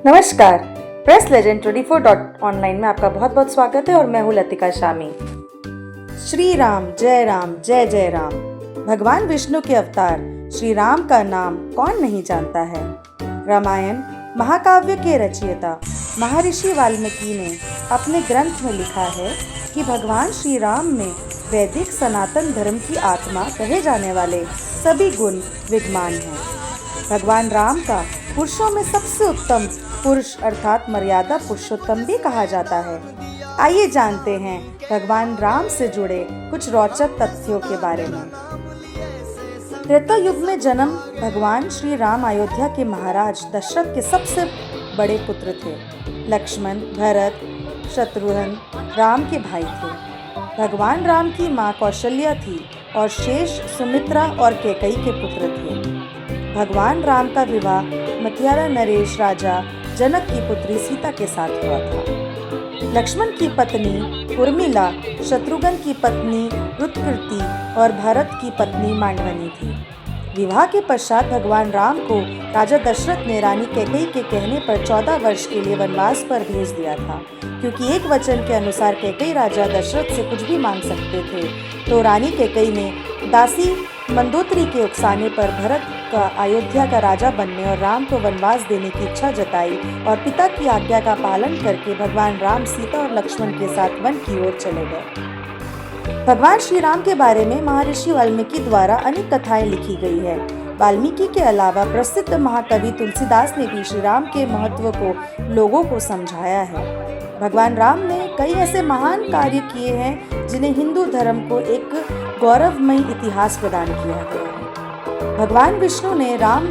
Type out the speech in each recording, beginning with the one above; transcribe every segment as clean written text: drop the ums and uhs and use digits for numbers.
नमस्कार। Press legend 24.online में आपका बहुत बहुत स्वागत है और मैं हूँ लतिका शामी। श्री राम जय जय राम। भगवान विष्णु के अवतार श्री राम का नाम कौन नहीं जानता है। रामायण महाकाव्य के रचयिता महर्षि वाल्मीकि ने अपने ग्रंथ में लिखा है कि भगवान श्री राम में वैदिक सनातन धर्म की आत्मा कहे जाने वाले सभी गुण विद्यमान हैं। भगवान राम का पुरुषों में सबसे उत्तम पुरुष अर्थात मर्यादा पुरुषोत्तम भी कहा जाता है। आइए जानते हैं भगवान राम से जुड़े कुछ रोचक तथ्यों के बारे में। त्रेता युग में जन्म भगवान श्री राम अयोध्या के महाराज दशरथ के सबसे बड़े पुत्र थे। लक्ष्मण, भरत, शत्रुघ्न राम के भाई थे। भगवान राम की माँ कौशल्या थी और शेष सुमित्रा और कैकेयी के पुत्र थे। भगवान राम का विवाह मथियारा नरेश राजा जनक की पुत्री सीता के साथ हुआ था। लक्ष्मण की पत्नी उर्मिला, शत्रुघ्न की पत्नी रुतकीर्ति और भरत की पत्नी मांडवनी थी। विवाह के पश्चात भगवान राम को राजा दशरथ ने रानी कैकेयी के कहने पर 14 वर्ष के लिए वनवास पर भेज दिया था, क्योंकि एक वचन के अनुसार कैकेयी राजा दशरथ से कुछ भी मांग सकते थे। तो रानी कैकेयी ने दासी मंदोदरी के उकसाने पर भरत का अयोध्या का राजा बनने और राम को वनवास देने की इच्छा जताई और पिता की आज्ञा का पालन करके भगवान राम सीता और लक्ष्मण के साथ वन की ओर चले गए। भगवान श्री राम के बारे में महर्षि वाल्मीकि द्वारा अनेक कथाएं लिखी गई है। वाल्मीकि के अलावा प्रसिद्ध महाकवि तुलसीदास ने भी श्री राम के महत्व को लोगों को समझाया है। भगवान राम ने कई ऐसे महान कार्य किए हैं जिन्हें हिंदू धर्म को एक गौरवमयी इतिहास प्रदान किया गया है। भगवान विष्णु ने राम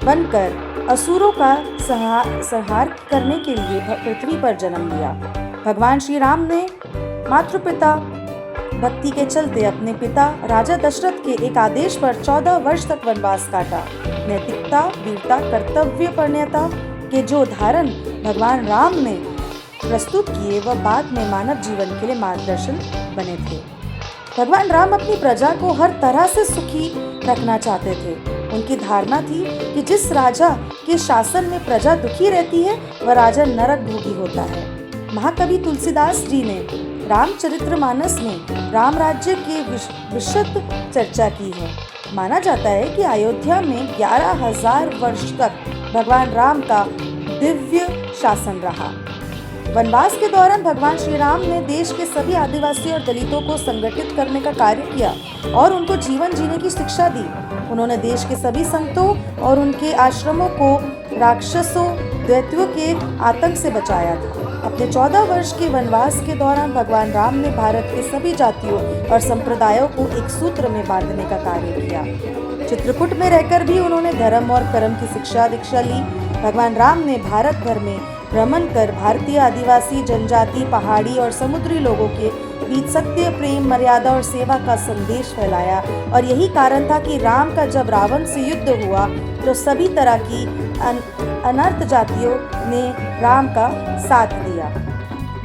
बनकर असुरों का संहार करने के लिए पृथ्वी पर जन्म लिया। भगवान श्री राम ने मातृपिता भक्ति के चलते अपने पिता राजा दशरथ के एक आदेश पर 14 वर्ष तक वनवास काटा। नैतिकता, वीरता, कर्तव्यपरता के जो उदाहरण भगवान राम ने प्रस्तुत किए वह बाद में मानव जीवन के लिए मार्गदर्शन बने थे। भगवान राम अपनी प्रजा को हर तरह से सुखी रखना चाहते थे। उनकी धारणा थी कि जिस राजा के शासन में प्रजा दुखी रहती है वह राजा नरक भोगी होता है। महाकवि तुलसीदास जी ने रामचरितमानस में राम राज्य की विशद चर्चा की है। माना जाता है कि अयोध्या में 11,000 वर्ष तक भगवान राम का दिव्य शासन रहा। वनवास के दौरान भगवान श्री राम ने देश के सभी आदिवासी और दलितों को संगठित करने का कार्य किया और उनको जीवन जीने की शिक्षा दी। उन्होंने देश के सभी संतों और उनके आश्रमों को राक्षसों, दैत्यों के आतंक से बचाया था। अपने 14 वर्ष के वनवास के दौरान भगवान राम ने भारत के सभी जातियों और संप्रदायों को एक सूत्र में बांधने का कार्य किया। चित्रकूट में रहकर भी उन्होंने धर्म और कर्म की दीक्षा ली। भगवान राम ने भारत भर में भ्रमण कर भारतीय आदिवासी जनजाति, पहाड़ी और समुद्री लोगों के बीच सत्य, प्रेम, मर्यादा और सेवा का संदेश फैलाया। और यही कारण था कि राम का जब रावण से युद्ध हुआ तो सभी तरह की अनर्थ जातियों ने राम का साथ दिया।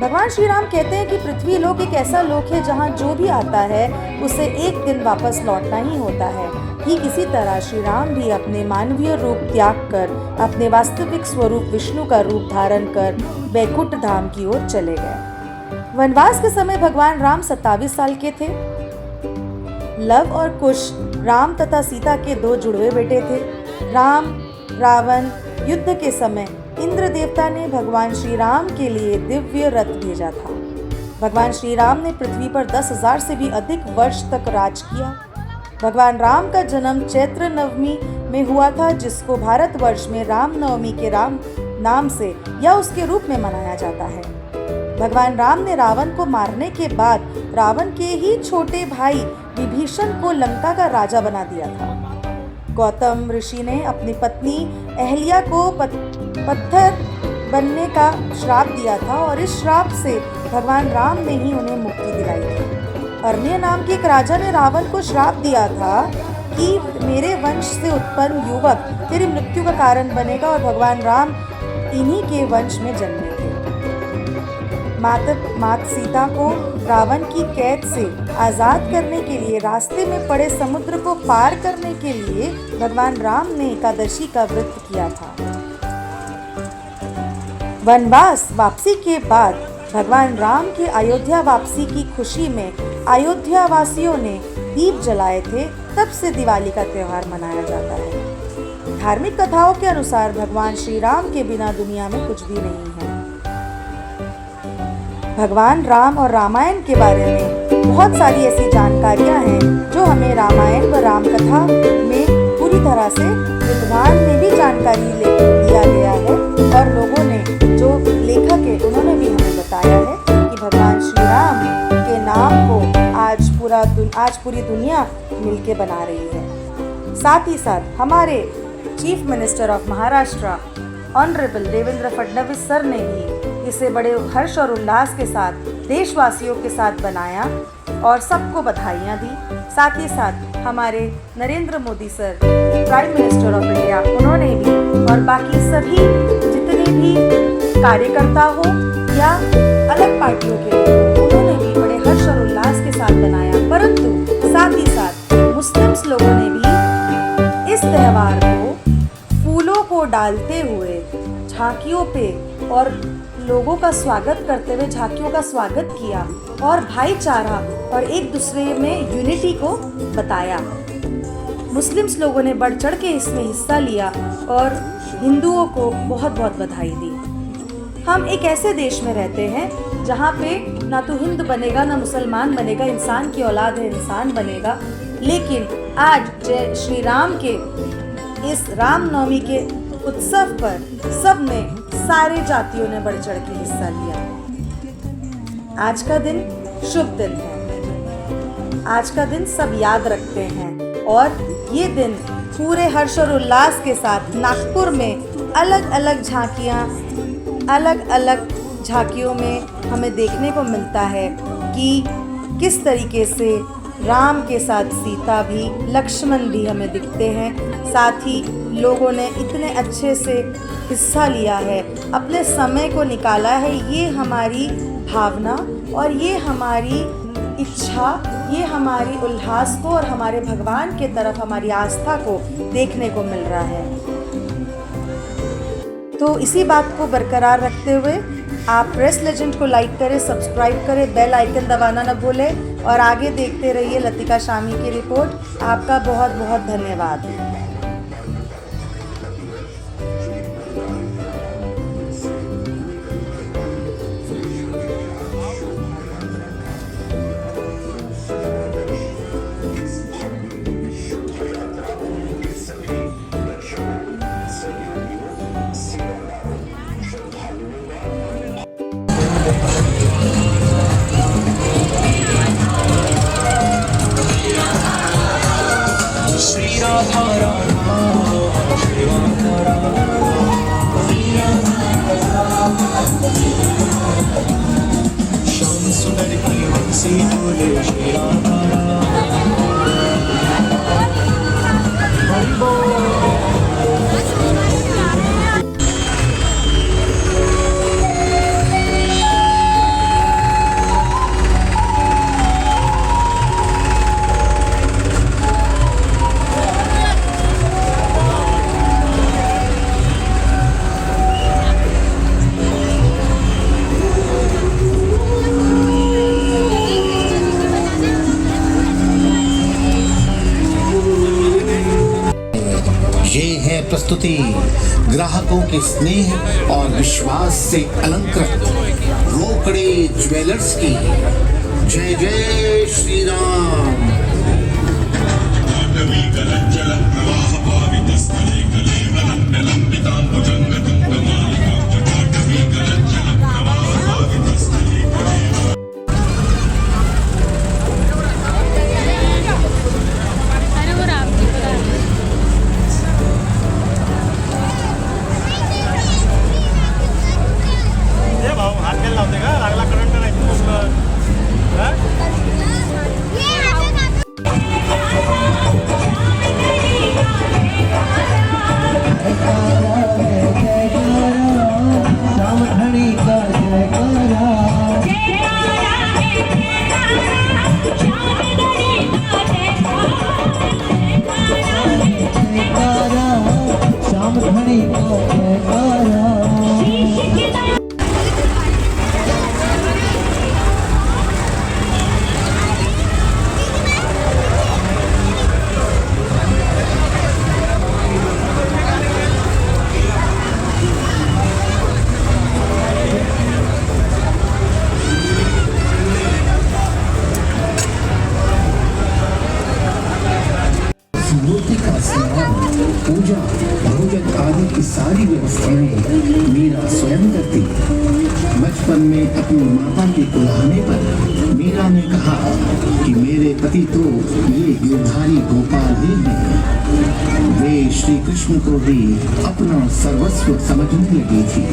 भगवान श्री राम कहते हैं कि पृथ्वी लोक एक ऐसा लोक है जहाँ जो भी आता है उसे एक दिन वापस लौटना ही होता है। ठीक इसी तरह श्री राम भी अपने मानवीय रूप त्याग कर अपने वास्तविक स्वरूप विष्णु का रूप धारण कर वैकुंठ धाम की ओर चले गए। वनवास के समय भगवान राम 27 साल के थे। लव और कुश राम तथा सीता के 2 जुड़वे बेटे थे। राम रावण युद्ध के समय इंद्र देवता ने भगवान श्री राम के लिए दिव्य रथ भेजा था। भगवान श्री राम ने पृथ्वी पर 10,000 से भी अधिक वर्ष तक राज किया। भगवान राम का जन्म चैत्र नवमी में हुआ था, जिसको भारतवर्ष में राम नवमी के राम नाम से या उसके रूप में मनाया जाता है। भगवान राम ने रावण को मारने के बाद रावण के ही छोटे भाई विभीषण को लंका का राजा बना दिया था। गौतम ऋषि ने अपनी पत्नी अहल्या को पत्थर बनने का श्राप दिया था और इस श्राप से भगवान राम ने ही उन्हें मुक्ति दिलाई थी। अर्ण्य नाम के एक राजा ने रावण को श्राप दिया था कि मेरे वंश से उत्पन्न युवक तेरी मृत्यु का कारण बनेगा, और भगवान राम इन्हीं के वंश में जन्मे थे। माता सीता को रावण की कैद से आजाद करने के लिए रास्ते में पड़े समुद्र को पार करने के लिए भगवान राम ने एकादशी का व्रत किया था। वनवास वापसी के बाद भगवान राम की अयोध्या वापसी की खुशी में अयोध्या वासियों ने दीप जलाए थे, तब से दिवाली का त्यौहार मनाया जाता है। धार्मिक कथाओं के अनुसार भगवान श्री राम के बिना दुनिया में कुछ भी नहीं है। भगवान राम और रामायण के बारे में बहुत सारी ऐसी जानकारियां हैं जो हमें रामायण व राम कथा में पूरी तरह से विद्वान ने भी जानकारी दिया गया है, और लोगों ने जो लेखक है उन्होंने भी हमें बताया है कि भगवान श्री राम के नाम को आज पूरी दुनिया मिलके बना रही है। साथ ही साथ हमारे chief minister of Maharashtra honourable Devendra Fadnavis sir ने भी इसे बड़े हर्ष और उल्लास के साथ देशवासियों के साथ बनाया और सबको बधाइयाँ दी। साथ ही साथ हमारे Narendra Modi sir prime minister of India, उन्होंने भी और बाकी सभी जितने भी कार्यकर्ता हो या अलग पार्टियों के लोग, उन्होंने भी बड़े हर्ष और उल्लास के साथ बनाया। परंतु साथ ही साथ मुस्लिम्स लोगों ने भी इस त्यौहार को फूलों को डालते हुए झांकियों पे और लोगों का स्वागत करते हुए झांकियों का स्वागत किया और भाईचारा और एक दूसरे में यूनिटी को बताया। मुस्लिम्स लोगों ने बढ़ चढ़ के इसमें हिस्सा लिया और हिंदुओं को बहुत बहुत बधाई दी। हम एक ऐसे देश में रहते हैं जहाँ पे ना तो हिंदू बनेगा ना मुसलमान बनेगा, इंसान की औलाद है इंसान बनेगा। लेकिन आज जय श्री राम के इस रामनवमी के उत्सव पर सब ने सारे जातियों ने बढ़ चढ़ के हिस्सा लिया। आज का दिन शुभ दिन है, आज का दिन सब याद रखते हैं और ये दिन पूरे हर्ष और उल्लास के साथ नागपुर में अलग अलग झांकियों में हमें देखने को मिलता है कि किस तरीके से राम के साथ सीता भी, लक्ष्मण भी हमें दिखते हैं। साथ ही लोगों ने इतने अच्छे से हिस्सा लिया है, अपने समय को निकाला है। ये हमारी भावना और ये हमारी इच्छा, ये हमारी उल्लास को और हमारे भगवान के तरफ हमारी आस्था को देखने को मिल रहा है। तो इसी बात को बरकरार रखते हुए आप प्रेस लेजेंड को लाइक करें, सब्सक्राइब करें, बेल आइकन दबाना न भूलें और आगे देखते रहिए लतिका शामी की रिपोर्ट। आपका बहुत बहुत धन्यवाद। प्रस्तुति ग्राहकों के स्नेह और विश्वास से अलंकृत रोकड़े ज्वेलर्स की। जय जय श्री राम। मूर्ति का स्मरण, पूजा, भोजन आदि की सारी व्यवस्थाएं मीरा स्वयं करती। बचपन में अपनी माता के बुलाने पर मीरा ने कहा कि मेरे पति तो ये गिरधारी गोपाल ही हैं। वे श्री कृष्ण को भी अपना सर्वस्व समझने लगी थी।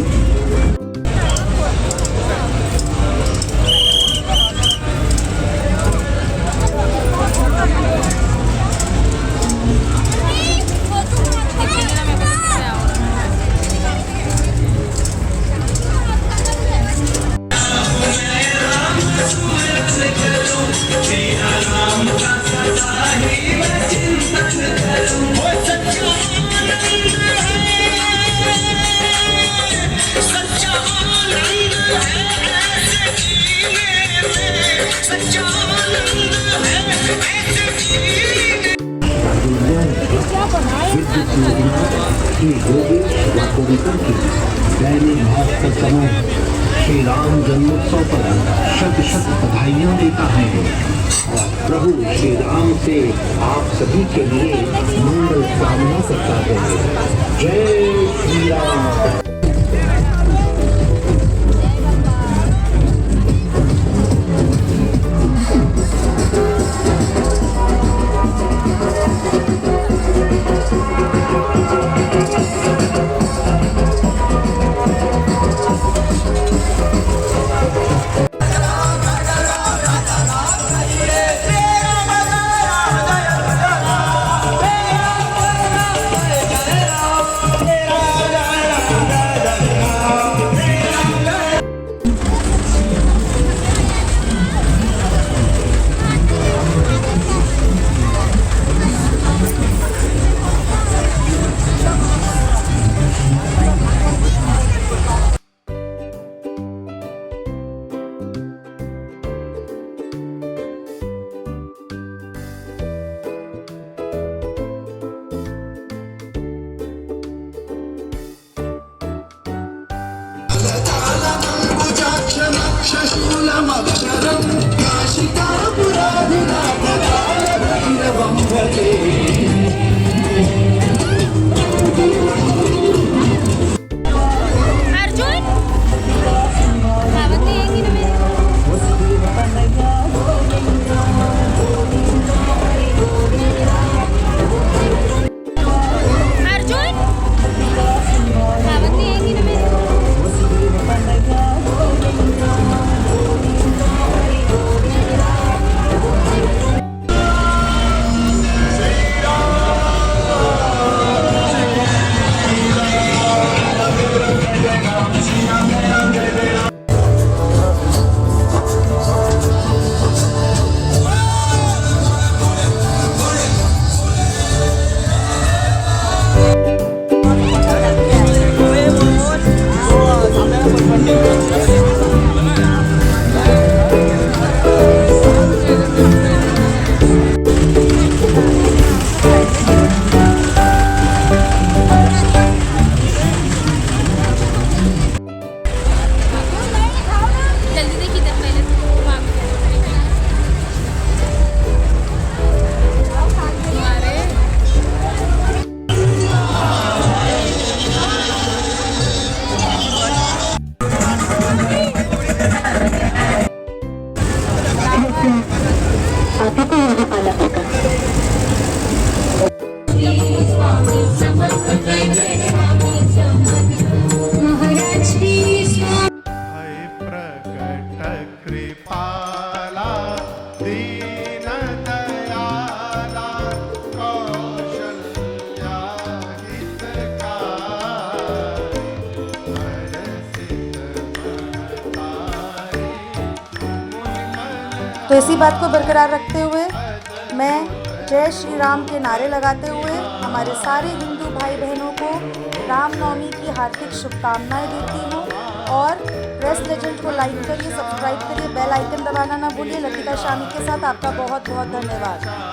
दैनिक भास्कर समय श्री राम जन्मोत्सव पर शत शत बधाइयाँ देता है और प्रभु श्री राम से आप सभी के लिए मंगल कामना करता है। जय श्री राम। तो इसी बात को बरकरार रखते हुए मैं जय श्री राम के नारे लगाते हुए हमारे सारे हिंदू भाई बहनों को रामनवमी की हार्दिक शुभकामनाएं देती हूँ। और प्रेस लेजेंड को लाइक करिए, सब्सक्राइब करिए, बेल आइकन दबाना ना भूलिए। लतिका शामी के साथ आपका बहुत बहुत धन्यवाद।